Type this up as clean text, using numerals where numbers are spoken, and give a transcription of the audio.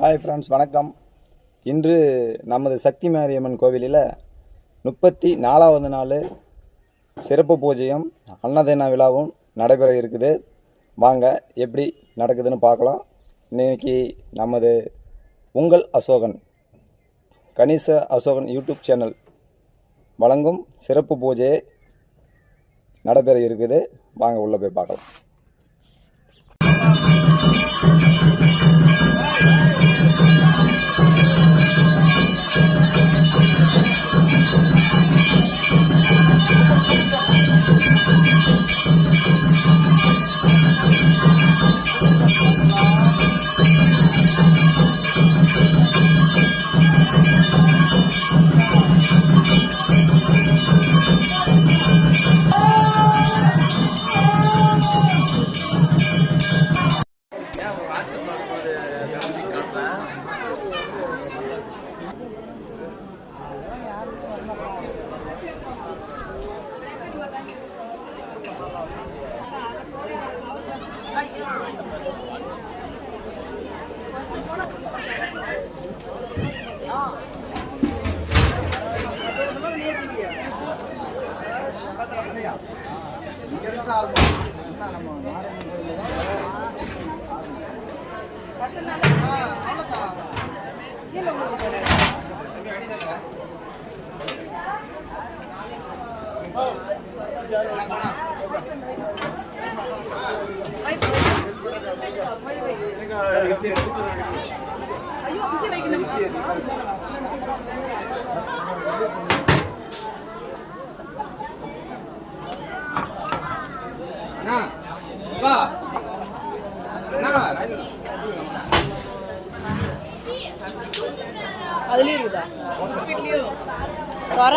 Hi friends, வணக்கம். இன்று நமது சக்தி மாரியம்மன் கோவிலில் 34வது நாள் சிறப்பு பூஜையும் அன்னதான விழாவும் நடைபெற இருக்குது. வாங்க எப்படி நடக்குதுன்னு பார்க்கலாம். இன்றைக்கி நமது உங்கள் அசோகன் கணேச அசோகன் யூடியூப் சேனல் வழங்கும் சிறப்பு பூஜை நடைபெற இருக்குது. வாங்க உள்ளே போய் பார்க்கலாம். அதுலயே இருக்குதா தர